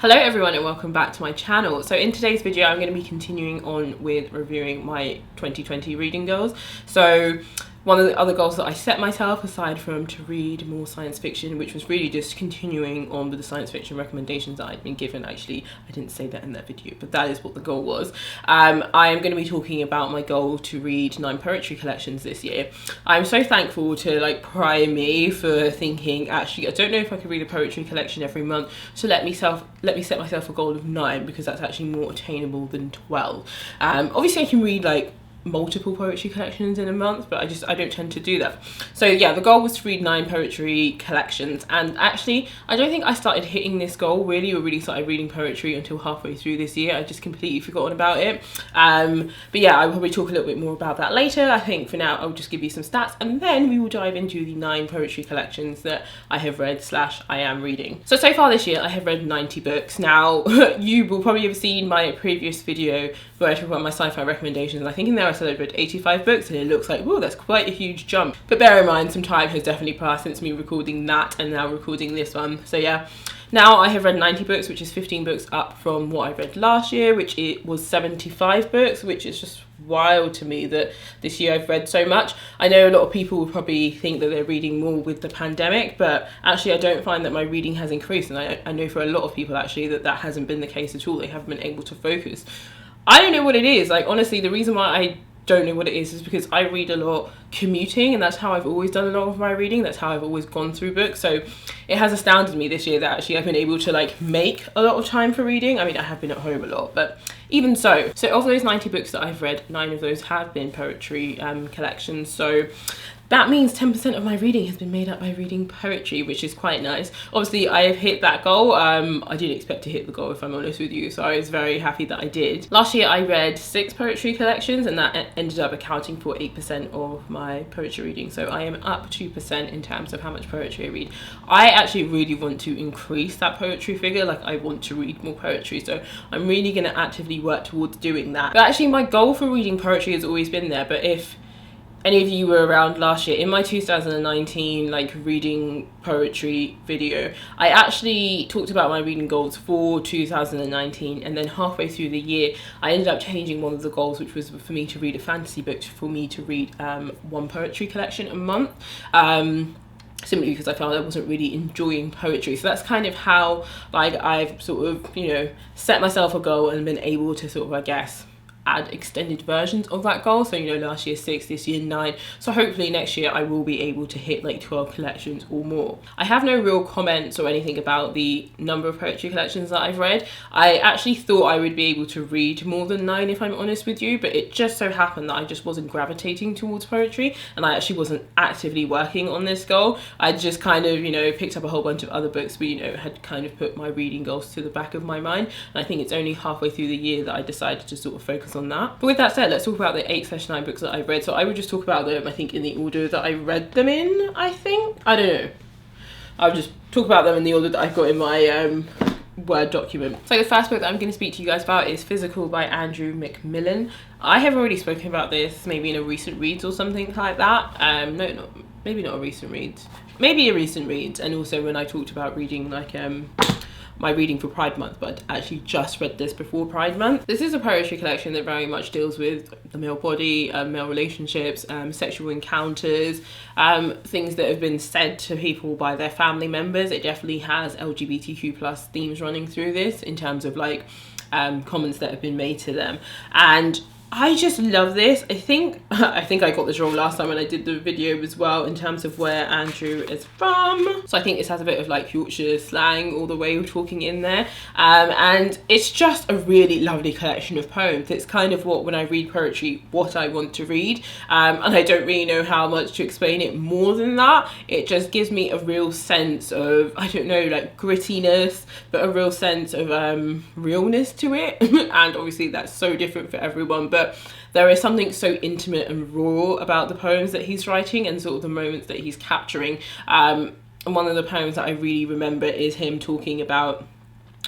Hello everyone and welcome back to my channel. So in today's video I'm going to be continuing on with reviewing my 2020 reading goals. So one of the other goals that I set myself, aside from to read more science fiction, which was really just continuing on with the science fiction recommendations that I'd been given. Actually, I didn't say that in that video, but that is what the goal was. I am going to be talking about my goal to read 9 poetry collections this year. I'm so thankful to prior me for thinking, actually, I don't know if I could read a poetry collection every month, so let me set myself a goal of 9, because that's actually more attainable than 12. Obviously I can read multiple poetry collections in a month, but I don't tend to do that. So yeah, the goal was to read 9 poetry collections, and actually I don't think I started hitting this goal really started reading poetry until halfway through this year. I just completely forgotten about it. But yeah, I'll probably talk a little bit more about that later. I think for now I'll just give you some stats, and then we will dive into the 9 poetry collections that I have read / I am reading. So far this year I have read 90 books. Now you will probably have seen my previous video where I talk about my sci-fi recommendations, and I think in there I said I'd read 85 books, and it looks like, whoa, that's quite a huge jump. But bear in mind, some time has definitely passed since me recording that and now recording this one. So yeah, now I have read 90 books, which is 15 books up from what I read last year, which it was 75 books, which is just wild to me that this year I've read so much. I know a lot of people would probably think that they're reading more with the pandemic, but actually I don't find that my reading has increased, and I know for a lot of people actually that hasn't been the case at all. They haven't been able to focus. I don't know what it is. Honestly, the reason why I don't know what it is because I read a lot commuting, and that's how I've always done a lot of my reading. That's how I've always gone through books. So it has astounded me this year that actually I've been able to make a lot of time for reading. I mean, I have been at home a lot, but even so. So of those 90 books that I've read, 9 of those have been poetry collections. So that means 10% of my reading has been made up by reading poetry, which is quite nice. Obviously, I have hit that goal. I didn't expect to hit the goal, if I'm honest with you, so I was very happy that I did. Last year, I read 6 poetry collections, and that ended up accounting for 8% of my poetry reading. So I am up 2% in terms of how much poetry I read. I actually really want to increase that poetry figure. I want to read more poetry, so I'm really going to actively work towards doing that. But actually, my goal for reading poetry has always been there. But if any of you were around last year, in my 2019 reading poetry video, I actually talked about my reading goals for 2019, and then halfway through the year I ended up changing one of the goals, which was for me to read a fantasy book, for me to read 1 poetry collection a month. Simply because I found I wasn't really enjoying poetry. So that's kind of how I've sort of, set myself a goal and been able to sort of, I guess, add extended versions of that goal. So last year 6, this year 9, so hopefully next year I will be able to hit 12 collections or more. I have no real comments or anything about the number of poetry collections that I've read. I actually thought I would be able to read more than 9, if I'm honest with you, but it just so happened that I just wasn't gravitating towards poetry, and I actually wasn't actively working on this goal. I just kind of picked up a whole bunch of other books, but had kind of put my reading goals to the back of my mind, and I think it's only halfway through the year that I decided to sort of focus on that. But with that said, let's talk about the 8/9 books that I've read. So I would just talk about them, I think, in the order that I read them in, I think. I don't know. I'll just talk about them in the order that I've got in my Word document. So the first book that I'm going to speak to you guys about is Physical by Andrew McMillian. I have already spoken about this maybe in a recent reads or something like that. Maybe not a recent reads. Maybe a recent reads, and also when I talked about reading my reading for Pride Month, but I actually just read this before Pride Month. This is a poetry collection that very much deals with the male body, male relationships, sexual encounters, things that have been said to people by their family members. It definitely has LGBTQ+ themes running through this in terms of comments that have been made to them. And I just love this. I think I got this wrong last time when I did the video as well, in terms of where Andrew is from. So I think this has a bit of Yorkshire slang all the way we're talking in there. And it's just a really lovely collection of poems. It's kind of when I read poetry, what I want to read. And I don't really know how much to explain it more than that. It just gives me a real sense of, I don't know, grittiness, but a real sense of realness to it. And obviously that's so different for everyone, but there is something so intimate and raw about the poems that he's writing and sort of the moments that he's capturing. And one of the poems that I really remember is him talking about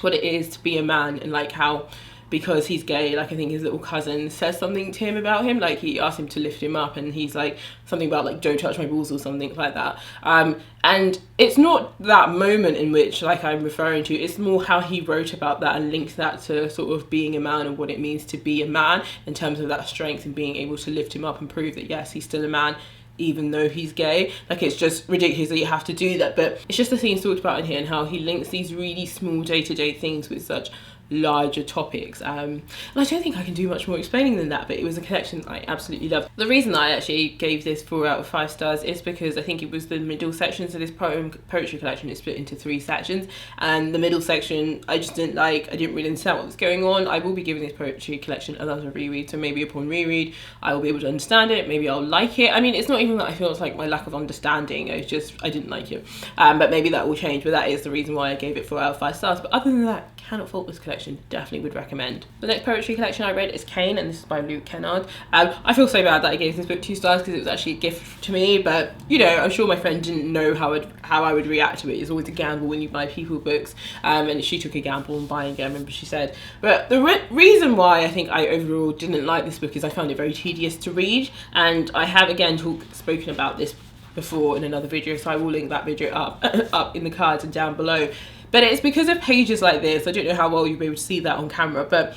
what it is to be a man, and how because he's gay, like I think his little cousin says something to him about him, like he asked him to lift him up and he's like something about like don't touch my balls or something like that. And it's not that moment in which like I'm referring to, it's more how he wrote about that and linked that to sort of being a man and what it means to be a man in terms of that strength and being able to lift him up and prove that yes, he's still a man even though he's gay. Like it's just ridiculous that you have to do that, but it's just the things talked about in here and how he links these really small day-to-day things with such larger topics, and I don't think I can do much more explaining than that, but it was a collection that I absolutely loved. The reason that I actually gave this 4 out of 5 stars is because I think it was the middle section. So this poetry collection is split into 3 sections, and the middle section I just didn't like. I didn't really understand what was going on. I will be giving this poetry collection another reread, so maybe upon reread I will be able to understand it, maybe I'll like it. I mean, it's not even that I feel it's like my lack of understanding, it's just I didn't like it, but maybe that will change. But that is the reason why I gave it 4 out of 5 stars. But other than that, cannot fault this collection. Definitely would recommend. The next poetry collection I read is Cain, and this is by Kennard. I feel so bad that I gave this book 2 stars because it was actually a gift to me, but you know, I'm sure my friend didn't know how I would react to it. It's always a gamble when you buy people books, and she took a gamble on buying it, I remember she said. But the reason why I think I overall didn't like this book is I found it very tedious to read, and I have again spoken about this before in another video, so I will link that video up in the cards and down below. But it's because of pages like this. I don't know how well you'll be able to see that on camera, but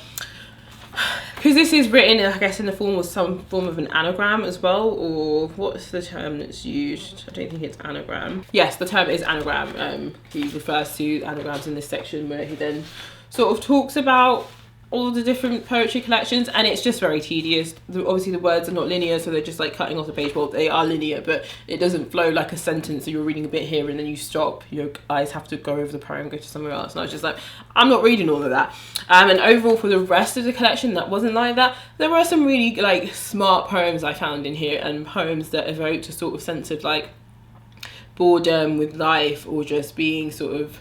because this is written, I guess, in the form of some form of an anagram as well, or what's the term that's used? I don't think it's anagram. Yes, the term is anagram. He refers to anagrams in this section where he then sort of talks about all the different poetry collections, and it's just very tedious. Obviously the words are not linear, so they're just like cutting off the page. Well, they are linear, but it doesn't flow like a sentence, so you're reading a bit here and then you stop, your eyes have to go over the poem, go to somewhere else, and I was just like, I'm not reading all of that. And overall for the rest of the collection, that wasn't like that. There were some really like smart poems I found in here, and poems that evoked a sort of sense of like boredom with life, or just being sort of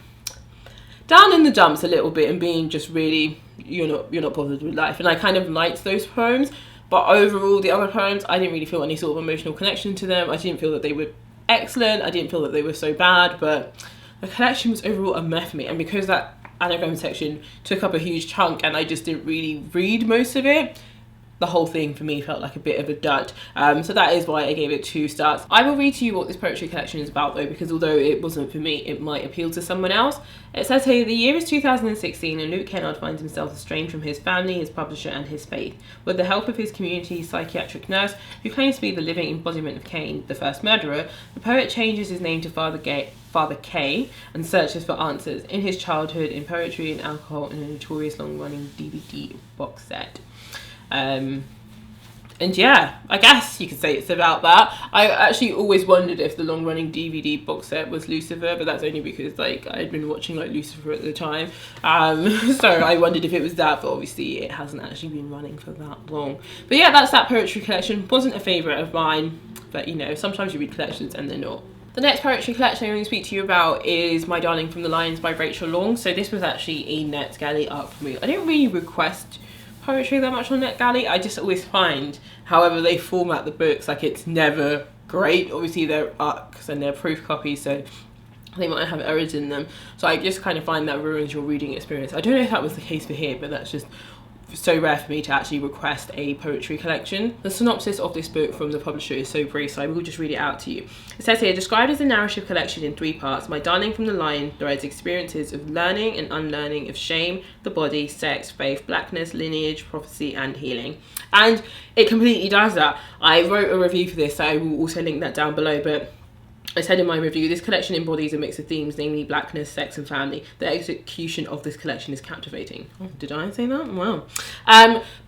down in the dumps a little bit and being just really, you're not bothered with life. And I kind of liked those poems, but overall the other poems, I didn't really feel any sort of emotional connection to them. I didn't feel that they were excellent, I didn't feel that they were so bad, but the collection was overall a meh for me. And because that anagram section took up a huge chunk and I just didn't really read most of it, the whole thing for me felt like a bit of a dud. So that is why I gave it 2 stars. I will read to you what this poetry collection is about though, because although it wasn't for me, it might appeal to someone else. It says here, the year is 2016 and Luke Kennard finds himself estranged from his family, his publisher and his faith. With the help of his community psychiatric nurse, who claims to be the living embodiment of Cain, the first murderer, the poet changes his name to Father K and searches for answers in his childhood, in poetry and alcohol, in a notorious long-running DVD box set. And yeah, I guess you could say it's about that. I actually always wondered if the long-running DVD box set was Lucifer, but that's only because like I had been watching like Lucifer at the time, so I wondered if it was that, but obviously it hasn't actually been running for that long. But yeah, that's that poetry collection. Wasn't a favourite of mine, but you know, sometimes you read collections and they're not. The next poetry collection I'm going to speak to you about is My Darling from the Lions by Rachel Long. So this was actually a NetGalley art for me. I don't really request poetry that much on NetGalley. I just always find, however they format the books, like it's never great. Obviously they're ARCs and they're proof copies, so they might have errors in them. So I just kind of find that ruins your reading experience. I don't know if that was the case for here, but that's just so rare for me to actually request a poetry collection. The synopsis of this book from the publisher is so brief, so I will just read it out to you. It says here, described as a narrative collection in 3 parts, My Darling from the Lion threads experiences of learning and unlearning of shame, the body, sex, faith, blackness, lineage, prophecy and healing. And it completely does that. I wrote a review for this, so I will also link that down below, but I said in my review, this collection embodies a mix of themes, namely blackness, sex and family. The execution of this collection is captivating. Oh, did I say that? Wow.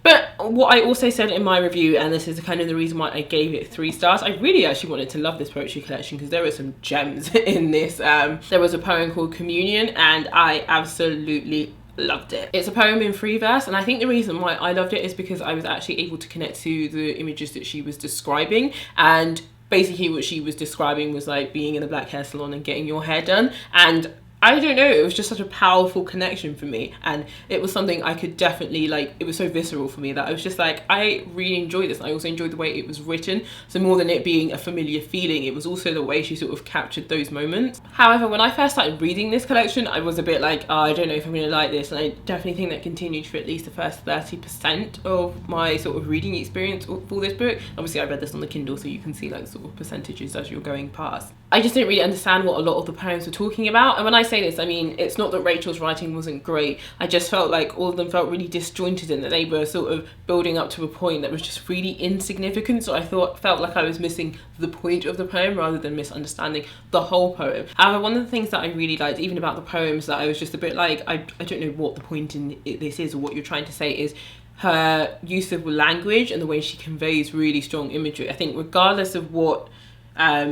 But what I also said in my review, and this is kind of the reason why I gave it 3 stars, I really actually wanted to love this poetry collection because there were some gems in this. There was a poem called Communion and I absolutely loved it. It's a poem in 3 verse, and I think the reason why I loved it is because I was actually able to connect to the images that she was describing, and basically what she was describing was like being in a black hair salon and getting your hair done, and I don't know, it was just such a powerful connection for me, and it was something I could definitely, like, it was so visceral for me that I was just like, I really enjoyed this. I also enjoyed the way it was written, so more than it being a familiar feeling, it was also the way she sort of captured those moments. However, when I first started reading this collection, I was a bit like, oh, I don't know if I'm going to like this, and I definitely think that continued for at least the first 30% of my sort of reading experience for this book. Obviously I read this on the Kindle, so you can see like sort of percentages as you're going past. I just didn't really understand what a lot of the poems were talking about, and when I say this, I mean, it's not that Rachel's writing wasn't great, I just felt like all of them felt really disjointed and that they were sort of building up to a point that was just really insignificant, so I felt like I was missing the point of the poem rather than misunderstanding the whole poem. However, one of the things that I really liked, even about the poems, that I was just a bit like, I don't know what the point in this is or what you're trying to say, is her use of language and the way she conveys really strong imagery. I think regardless of what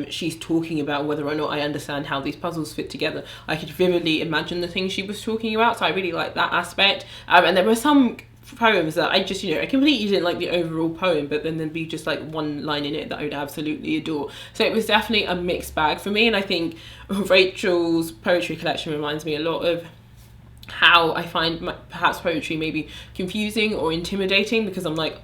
she's talking about, whether or not I understand how these puzzles fit together, I could vividly imagine the things she was talking about, so I really like that aspect. And there were some poems that I just, I completely didn't like the overall poem, but then there'd be just like one line in it that I would absolutely adore. So it was definitely a mixed bag for me, and I think Rachel's poetry collection reminds me a lot of how I find perhaps poetry maybe confusing or intimidating, because I'm like,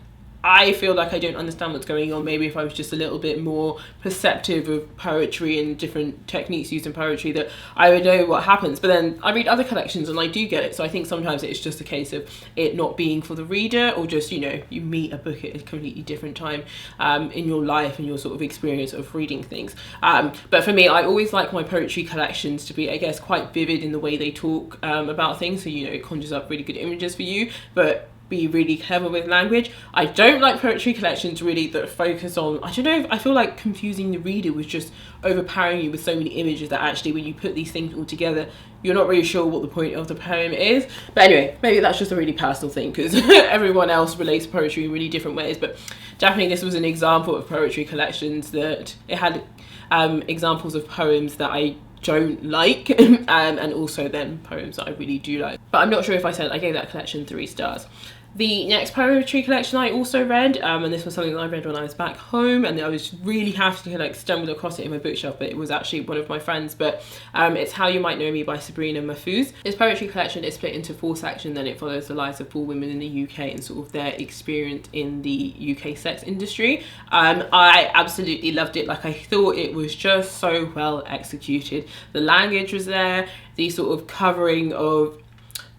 I feel like I don't understand what's going on. Maybe if I was just a little bit more perceptive of poetry and different techniques used in poetry, that I would know what happens. But then I read other collections and I do get it. So I think sometimes it's just a case of it not being for the reader, or just, you meet a book at a completely different time in your life and your sort of experience of reading things. But for me, I always like my poetry collections to be, I guess, quite vivid in the way they talk about things. So, it conjures up really good images for you, but be really clever with language. I don't like poetry collections really that focus on, I don't know, I feel like confusing the reader with just overpowering you with so many images that actually when you put these things all together, you're not really sure what the point of the poem is. But anyway, maybe that's just a really personal thing, because everyone else relates to poetry in really different ways. But definitely this was an example of poetry collections that it had examples of poems that I don't like and also then poems that I really do like. But I'm not sure if I gave that collection 3 stars. The next poetry collection I also read, and this was something that I read when I was back home, and I was really happy to stumble across it in my bookshelf, but it was actually one of my friends. But it's How You Might Know Me by Sabrina Mahfouz. This poetry collection is split into 4 sections, and it follows the lives of 4 women in the UK and sort of their experience in the UK sex industry. I absolutely loved it. Like, I thought it was just so well executed. The language was there, the sort of covering of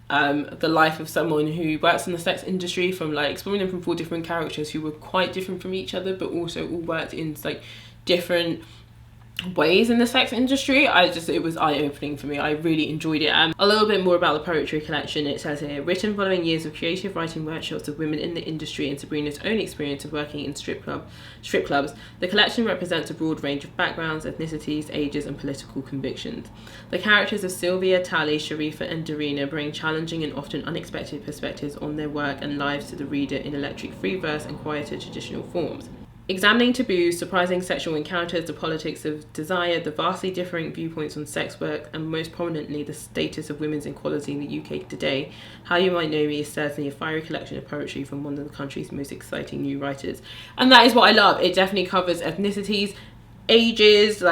the life of someone who works in the sex industry, from exploring them from 4 different characters who were quite different from each other, but also all worked in different ways in the sex industry. It was eye-opening for me. I really enjoyed it. A little bit more about the poetry collection. It says here, written following years of creative writing workshops of women in the industry and Sabrina's own experience of working in strip clubs, the collection represents a broad range of backgrounds, ethnicities, ages and political convictions. The characters of Sylvia, Tally, Sharifa and Darina bring challenging and often unexpected perspectives on their work and lives to the reader in electric free verse and quieter traditional forms. Examining taboos, surprising sexual encounters, the politics of desire, the vastly differing viewpoints on sex work, and most prominently the status of women's equality in the UK today, How You Might Know Me is certainly a fiery collection of poetry from one of the country's most exciting new writers. And that is what I love. It definitely covers ethnicities, ages,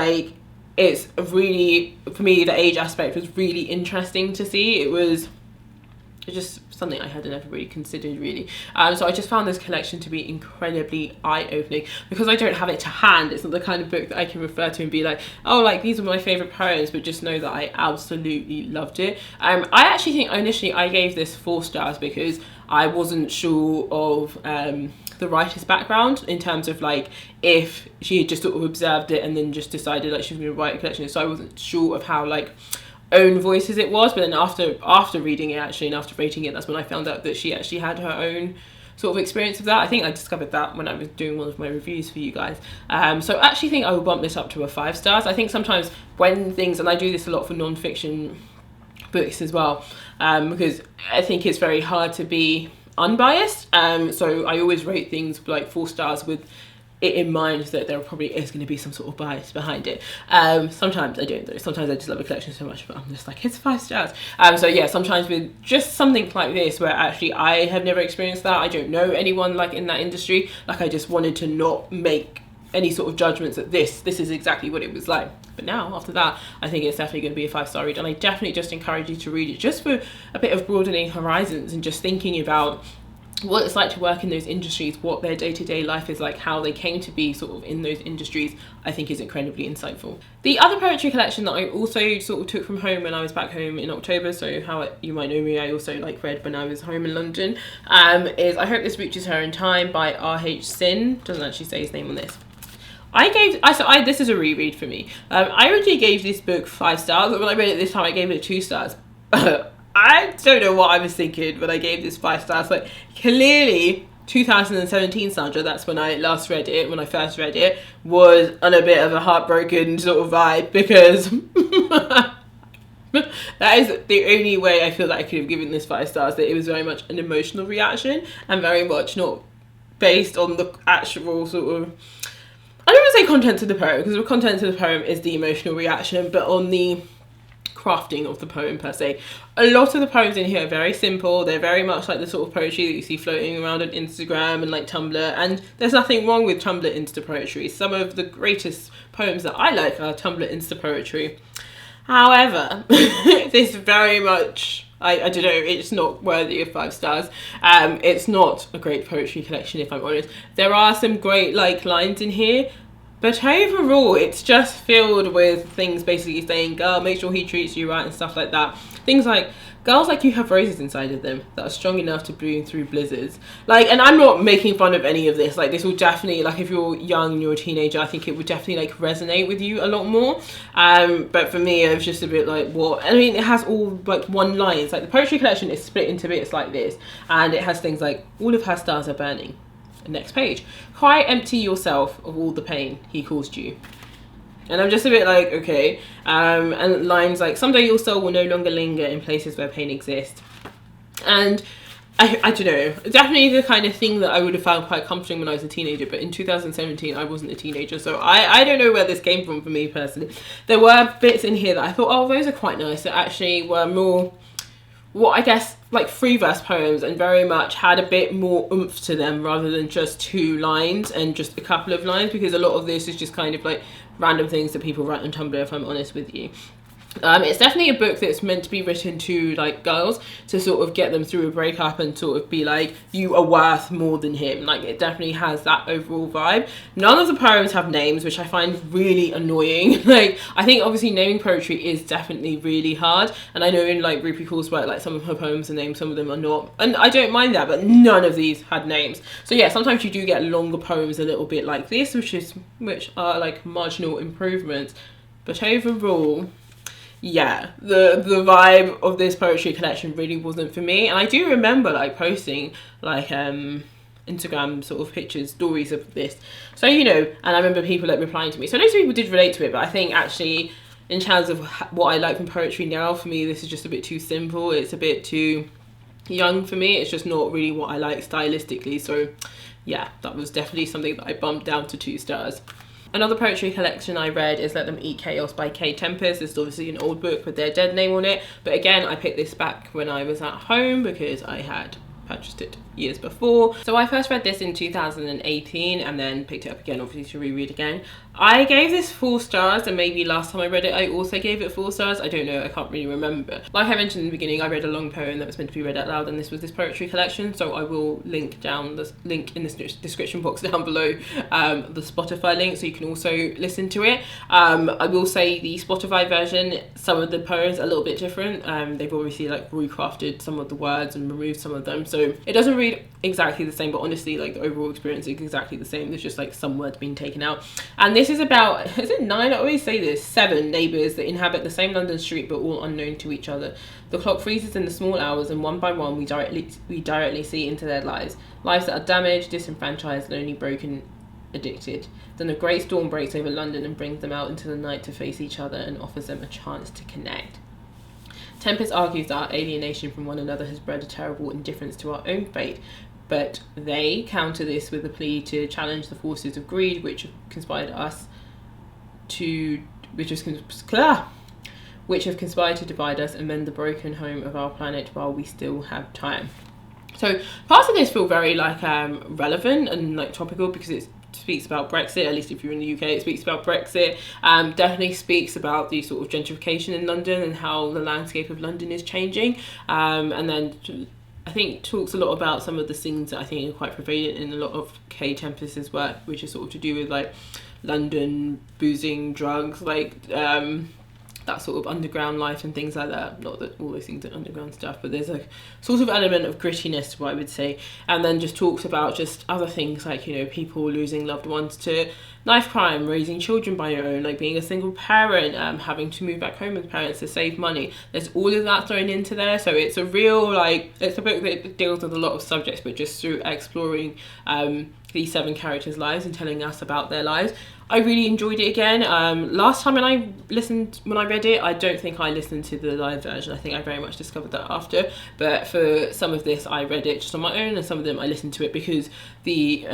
it's really, for me, the age aspect was really interesting to see. It's just something I hadn't ever really considered, really. So I just found this collection to be incredibly eye-opening. Because I don't have it to hand, it's not the kind of book that I can refer to and be like, oh, these are my favourite poems, but just know that I absolutely loved it. I actually think initially I gave this 4 stars because I wasn't sure of the writer's background, in terms of if she had just sort of observed it and then just decided she was going to write a collection. So I wasn't sure of how own voices it was. But then after reading it actually, and after rating it, that's when I found out that she actually had her own sort of experience of that. I think I discovered that when I was doing one of my reviews for you guys. So I actually think I will bump this up to a 5 stars. I think sometimes when things, and I do this a lot for non-fiction books as well, because I think it's very hard to be unbiased. So I always rate things 4 stars with it in mind that there probably is going to be some sort of bias behind it. Sometimes I don't though. Sometimes I just love a collection so much, but I'm just it's 5 stars. So yeah, sometimes with just something like this, where actually I have never experienced that, I don't know anyone in that industry, I just wanted to not make any sort of judgments that this is exactly what it was like. But now, after that, I think it's definitely going to be a 5-star read. And I definitely just encourage you to read it just for a bit of broadening horizons and just thinking about what it's like to work in those industries, what their day-to-day life is like, how they came to be sort of in those industries, I think is incredibly insightful. The other poetry collection that I also sort of took from home when I was back home in October, so you might know me, I also like read when I was home in London, is I Hope This Reaches Her in Time by R.H. Sin. Doesn't actually say his name on this. This is a reread for me. I originally gave this book 5 stars, but when I read it this time I gave it 2 stars. I don't know what I was thinking when I gave this 5 stars. Like, clearly 2017 Sandra, that's when I last read it, when I first read it, was on a bit of a heartbroken sort of vibe, because that is the only way I feel that I could have given this 5 stars, that it was very much an emotional reaction and very much not based on the actual sort of, I don't want to say contents of the poem, because the contents of the poem is the emotional reaction, but on the crafting of the poem per se. A lot of the poems in here are very simple. They're very much like the sort of poetry that you see floating around on Instagram and like Tumblr, and there's nothing wrong with Tumblr Insta poetry. Some of the greatest poems that I like are Tumblr Insta poetry. However, this very much, I don't know, it's not worthy of 5 stars. It's not a great poetry collection, if I'm honest. There are some great like lines in here, but overall, it's just filled with things basically saying, girl, make sure he treats you right and stuff like that. Things like, girls like you have roses inside of them that are strong enough to bloom through blizzards. Like, and I'm not making fun of any of this. Like, this will definitely, like, if you're young and you're a teenager, I think it would definitely, like, resonate with you a lot more. But for me, it was just a bit like, what? I mean, it has all, like, one lines. Like, the poetry collection is split into bits like this. And it has things like, all of her stars are burning. Next page, quite empty yourself of all the pain he caused you. And I'm just a bit like, okay. And lines like, someday your soul will no longer linger in places where pain exists. And I don't know, definitely the kind of thing that I would have found quite comforting when I was a teenager, but in 2017 I wasn't a teenager, so I don't know where this came from for me personally. There were bits in here that I thought, oh, those are quite nice, that actually were more, what I guess, like free verse poems, and very much had a bit more oomph to them rather than just 2 lines and just a couple of lines, because a lot of this is just kind of like random things that people write on Tumblr, if I'm honest with you. It's definitely a book that's meant to be written to like girls to sort of get them through a breakup and sort of be like, you are worth more than him. Like, it definitely has that overall vibe. None of the poems have names, which I find really annoying. Like, I think obviously naming poetry is definitely really hard, and I know in like Rupi Kaur's work, like some of her poems are named, some of them are not, and I don't mind that, but none of these had names. So yeah, sometimes you do get longer poems a little bit like this, which are like marginal improvements, but overall, yeah, the vibe of this poetry collection really wasn't for me. And I do remember like posting like Instagram sort of pictures, stories of this, so you know, and I remember people like replying to me, so loads of people did relate to it. But I think actually in terms of what I like from poetry now, for me this is just a bit too simple, it's a bit too young for me, it's just not really what I like stylistically. So yeah, that was definitely something that I bumped down to 2 stars. Another poetry collection I read is Let Them Eat Chaos by Tempest. This is obviously an old book with their dead name on it, but again, I picked this back when I was at home because I had purchased it years before. So I first read this in 2018 and then picked it up again, obviously, to reread again. I gave this 4 stars, and maybe last time I read it I also gave it 4 stars. I don't know, I can't really remember. Like I mentioned in the beginning, I read a long poem that was meant to be read out loud, and this was this poetry collection, so I will link in the description box down below the Spotify link, so you can also listen to it. I will say the Spotify version, some of the poems are a little bit different. They've obviously like recrafted some of the words and removed some of them, so it doesn't read exactly the same, but honestly like the overall experience is exactly the same. There's just like some words being taken out. And this is about, is it 9? I always say this, 7 neighbours that inhabit the same London street but all unknown to each other. The clock freezes in the small hours, and one by one we directly see into their lives that are damaged, disenfranchised, lonely, broken, addicted. Then a great storm breaks over London and brings them out into the night to face each other and offers them a chance to connect. Tempest argues that our alienation from one another has bred a terrible indifference to our own fate, but they counter this with a plea to challenge the forces of greed which have conspired to divide us and mend the broken home of our planet while we still have time. So parts of this feel very like relevant and like topical, because it's speaks about Brexit, at least if you're in the UK, it speaks about Brexit. Definitely speaks about the sort of gentrification in London and how the landscape of London is changing. And then I think talks a lot about some of the things that I think are quite prevalent in a lot of Tempest's work, which is sort of to do with like London, boozing, drugs, like that sort of underground life and things like that. Not that all those things are underground stuff, but there's a sort of element of grittiness to what I would say. And then just talks about just other things like, you know, people losing loved ones to knife crime, raising children by your own, like being a single parent, having to move back home with parents to save money. There's all of that thrown into there. So it's a real, like, it's a book that deals with a lot of subjects, but just through exploring these 7 characters' lives and telling us about their lives. I really enjoyed it again. Last time when I read it, I don't think I listened to the live version. I think I very much discovered that after. But for some of this, I read it just on my own, and some of them I listened to it because the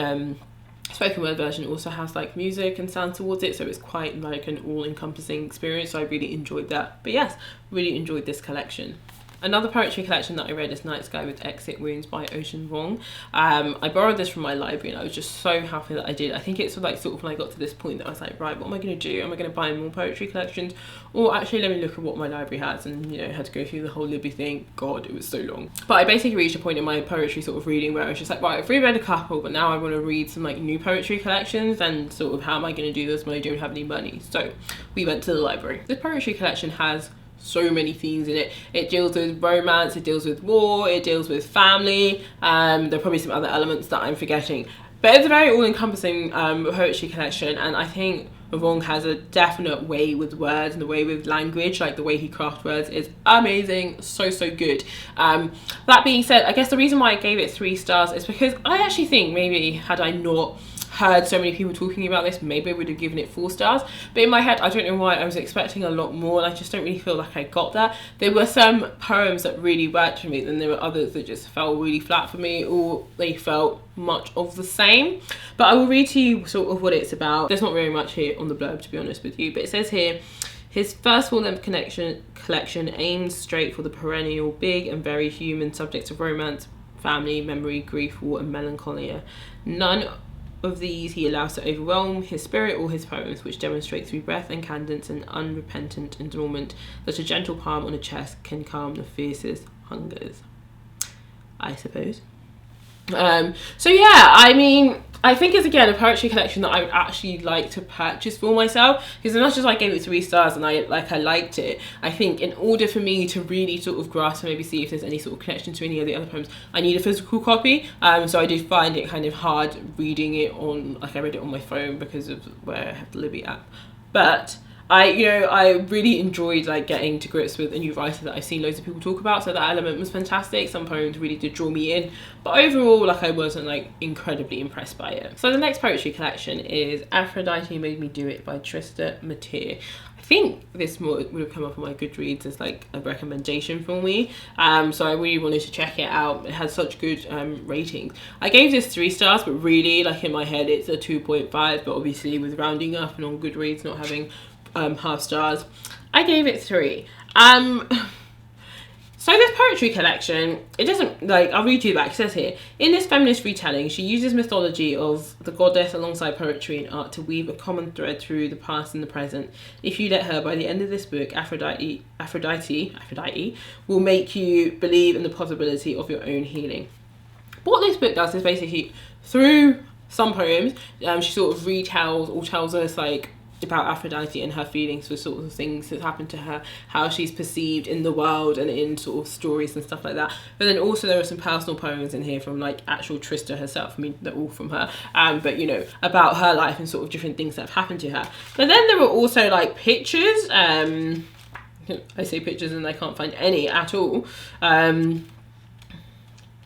spoken word version also has like music and sound towards it, so it's quite like an all-encompassing experience. So I really enjoyed that. But yes, really enjoyed this collection. Another poetry collection that I read is Night Sky with Exit Wounds by Vuong. I borrowed this from my library and I was just so happy that I did. I think it's like sort of when I got to this point that I was like, right, what am I going to do? Am I going to buy more poetry collections? Or actually let me look at what my library has, and, you know, had to go through the whole Libby thing. God, it was so long. But I basically reached a point in my poetry sort of reading where I was just like, right, I've reread a couple, but now I want to read some like new poetry collections, and sort of how am I going to do this when I don't have any money? So we went to the library. This poetry collection has so many themes in it. It deals with romance, it deals with war, it deals with family. There are probably some other elements that I'm forgetting, but it's a very all-encompassing poetry collection, and I think Vuong has a definite way with words and the way with language, like the way he crafts words is amazing, so good. That being said, I guess the reason why I gave it 3 stars is because I actually think maybe had I not heard so many people talking about this, maybe I would have given it 4 stars. But in my head, I don't know why, I was expecting a lot more, and I just don't really feel like I got that. There were some poems that really worked for me, then there were others that just fell really flat for me, or they felt much of the same. But I will read to you sort of what it's about. There's not very much here on the blurb, to be honest with you, but it says here, his first full-length collection aims straight for the perennial, big and very human subjects of romance, family, memory, grief, war, and melancholia. None of these he allows to overwhelm his spirit or his poems, which demonstrate through breath and cadence an unrepentant endowment that a gentle palm on a chest can calm the fiercest hungers, I suppose. So yeah, I mean, I think it's again a poetry collection that I would actually like to purchase for myself, because as much as I gave it 3 stars and I liked it, I think in order for me to really sort of grasp and maybe see if there's any sort of connection to any of the other poems, I need a physical copy. So I did find it kind of hard reading it on, like I read it on my phone because of where I have the Libby app. But I really enjoyed like getting to grips with a new writer that I've seen loads of people talk about, so that element was fantastic. Some poems really did draw me in, but overall, like, I wasn't like incredibly impressed by it. So the next poetry collection is Aphrodite Made Me Do It by Trista. I think this would have come up on my Goodreads as like a recommendation for me, so I really wanted to check it out. It has such good ratings. I gave this 3 stars, but really, like, in my head it's a 2.5, but obviously with rounding up and on Goodreads not having half stars, I gave it 3. So this poetry collection, it doesn't, like, I'll read you back. It says here, in this feminist retelling, she uses mythology of the goddess alongside poetry and art to weave a common thread through the past and the present. If you let her, by the end of this book, Aphrodite will make you believe in the possibility of your own healing. What this book does is basically, through some poems, she sort of retells or tells us like about Aphrodite and her feelings for sort of things that happened to her, how she's perceived in the world and in sort of stories and stuff like that. But then also there are some personal poems in here from like actual Trista herself. I mean, they're all from her, but you know, about her life and sort of different things that have happened to her. But then there were also like pictures. I say pictures and I can't find any at all. Oh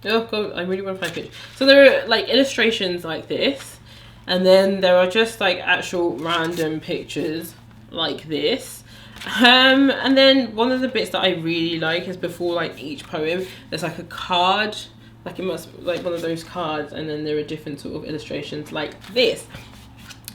god, I really want to find pictures. So there are like illustrations like this. And then there are just like actual random pictures like this. And then one of the bits that I really like is before like each poem, there's like a card, like it must like one of those cards, and then there are different sort of illustrations like this.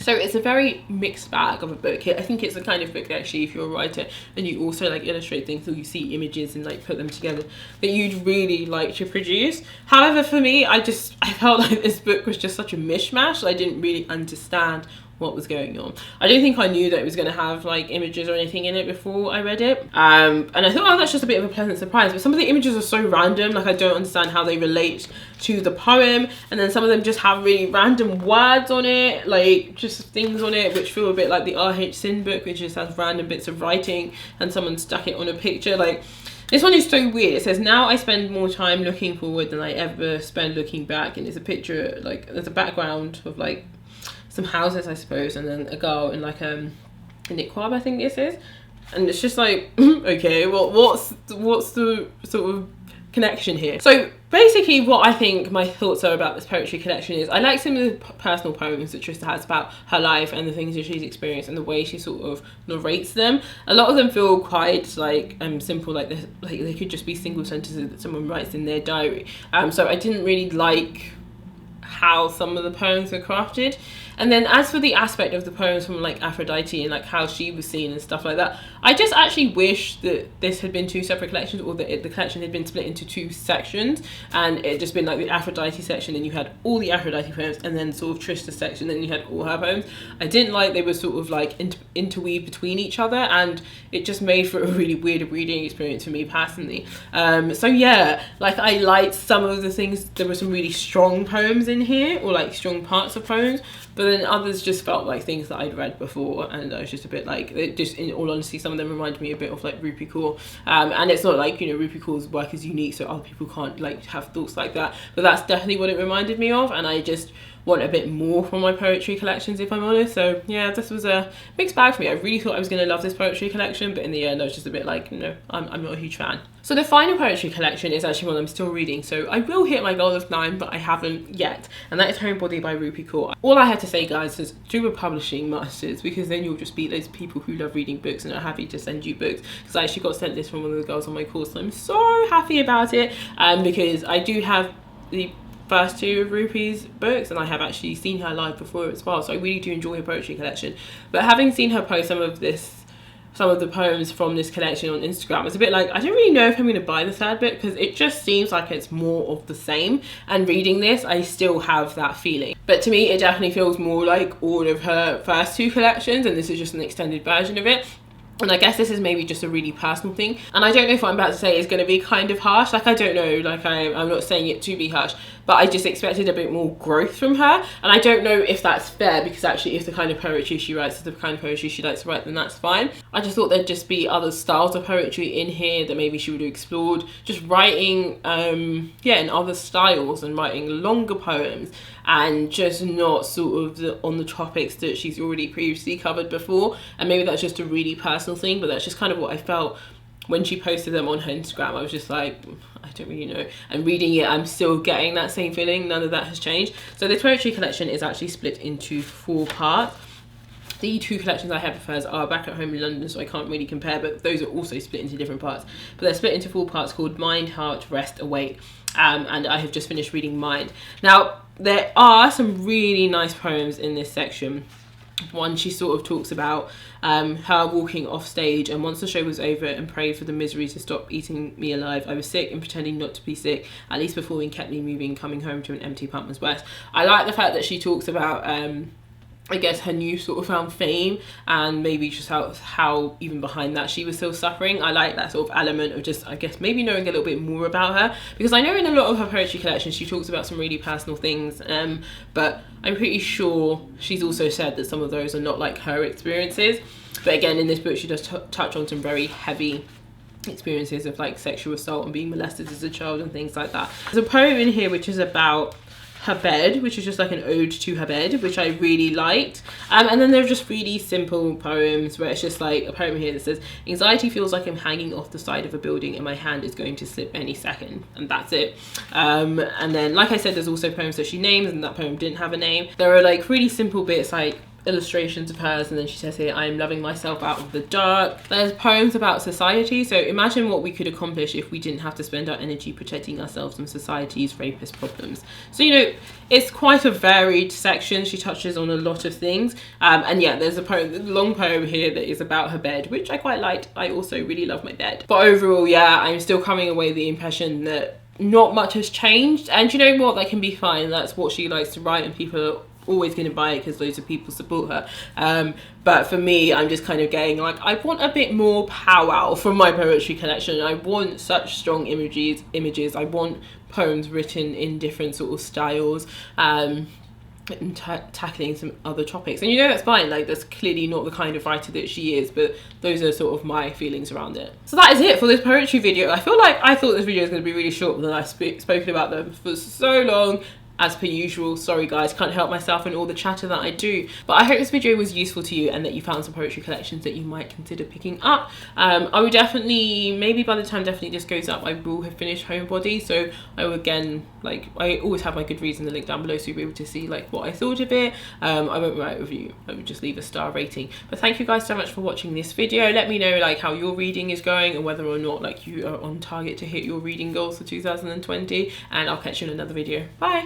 So it's a very mixed bag of a book. I think it's the kind of book that actually, if you're a writer and you also like illustrate things, or you see images and like put them together, that you'd really like to produce. However, for me, I felt like this book was just such a mishmash. I didn't really understand what was going on. I don't think I knew that it was going to have like images or anything in it before I read it, and I thought, oh, that's just a bit of a pleasant surprise. But some of the images are so random, like I don't understand how they relate to the poem, and then some of them just have really random words on it, like just things on it which feel a bit like the R.H. Sin book, which just has random bits of writing and someone stuck it on a picture. Like, this one is so weird. It says, now I spend more time looking forward than I ever spend looking back, and there's a picture, like there's a background of like some houses, I suppose, and then a girl in like a niqab, I think this is, and it's just like, okay, well, what's the sort of connection here? So basically what I think my thoughts are about this poetry collection is, I like some of the personal poems that Trista has about her life and the things that she's experienced and the way she sort of narrates them. A lot of them feel quite like simple, like this, like they could just be single sentences that someone writes in their diary. So I didn't really like how some of the poems were crafted. And then as for the aspect of the poems from like Aphrodite and like how she was seen and stuff like that, I just actually wish that this had been two separate collections, or that the collection had been split into two sections, and it just been like the Aphrodite section and you had all the Aphrodite poems, and then sort of Trista section and you had all her poems. I didn't like they were sort of like interweaved between each other, and it just made for a really weird reading experience for me personally. So yeah, like I liked some of the things. There were some really strong poems in here, or like strong parts of poems, but then others just felt like things that I'd read before, and I was just a bit like, it just, in all honesty, some of them reminded me a bit of like Rupi Kaur, and it's not like, you know, Rupi Kaur's work is unique, so other people can't like have thoughts like that, but that's definitely what it reminded me of, and I just want a bit more from my poetry collections, if I'm honest. So yeah, this was a mixed bag for me. I really thought I was going to love this poetry collection, but in the end I was just a bit like, no, I'm not a huge fan. So the final poetry collection is actually one I'm still reading, so I will hit my goal of 9, but I haven't yet, and that is Homebody by Rupi Kaur. All I have to say, guys, is do a publishing masters, because then you'll just be those people who love reading books and are happy to send you books, because I actually got sent this from one of the girls on my course, and I'm so happy about it, because I do have the first two of Rupi's books, and I have actually seen her live before as well, so I really do enjoy her poetry collection. But having seen her post some of the poems from this collection on Instagram, it's a bit like, I don't really know if I'm going to buy the third book, because it just seems like it's more of the same, and reading this I still have that feeling. But to me it definitely feels more like all of her first two collections, and this is just an extended version of it. And I guess this is maybe just a really personal thing, and I don't know if what I'm about to say is going to be kind of harsh, like I don't know, like I'm not saying it to be harsh, but I just expected a bit more growth from her, and I don't know if that's fair, because actually if the kind of poetry she writes is the kind of poetry she likes to write, then that's fine. I just thought there'd just be other styles of poetry in here that maybe she would have explored, just writing in other styles, and writing longer poems, and just not sort of on the topics that she's already previously covered before. And maybe that's just a really personal thing, but that's just kind of what I felt when she posted them on her Instagram. I was just like, I don't really know. And reading it, I'm still getting that same feeling. None of that has changed. So this poetry collection is actually split into 4 parts. The 2 collections I have of hers are Back at Home in London, so I can't really compare, but those are also split into different parts. But they're split into 4 parts called Mind, Heart, Rest, Await. And I have just finished reading Mind. Now, there are some really nice poems in this section. One, she sort of talks about her walking off stage, and once the show was over and prayed for the misery to stop eating me alive, I was sick and pretending not to be sick, at least performing kept me moving, coming home to an empty Pumpman's West. I like the fact that she talks about I guess her new sort of found fame, and maybe just how even behind that she was still suffering. I like that sort of element of just, I guess, maybe knowing a little bit more about her, because I know in a lot of her poetry collections she talks about some really personal things, but I'm pretty sure she's also said that some of those are not like her experiences. But again, in this book she does touch on some very heavy experiences of like sexual assault and being molested as a child and things like that. There's a poem in here which is about her bed, which is just like an ode to her bed, which I really liked. And then there are just really simple poems where it's just like a poem here that says, anxiety feels like I'm hanging off the side of a building and my hand is going to slip any second, and that's it. And then, like I said, there's also poems that she names, and that poem didn't have a name. There are like really simple bits like illustrations of hers, and then she says here, I'm loving myself out of the dark. There's poems about society, so imagine what we could accomplish if we didn't have to spend our energy protecting ourselves from society's rapist problems. So, you know, it's quite a varied section. She touches on a lot of things, and yeah, there's a long poem here that is about her bed, which I quite liked. I also really love my bed, but overall, yeah, I'm still coming away with the impression that not much has changed, and you know what, that can be fine. That's what she likes to write, and people are always going to buy it because loads of people support her. But for me, I'm just kind of getting like, I want a bit more powwow from my poetry collection. I want such strong images. I want poems written in different sort of styles, and tackling some other topics. And you know, that's fine, like that's clearly not the kind of writer that she is, but those are sort of my feelings around it. So that is it for this poetry video. I thought this video was going to be really short, but then I've spoken about them for so long. As per usual, sorry guys, can't help myself in all the chatter that I do. But I hope this video was useful to you and that you found some poetry collections that you might consider picking up. I would definitely, maybe by the time Definitely this goes up, I will have finished Homebody. So I will again, like, I always have my good reads in the link down below, so you'll be able to see like what I thought of it. I won't write a review, I would just leave a star rating. But thank you guys so much for watching this video. Let me know like how your reading is going and whether or not like you are on target to hit your reading goals for 2020. And I'll catch you in another video. Bye.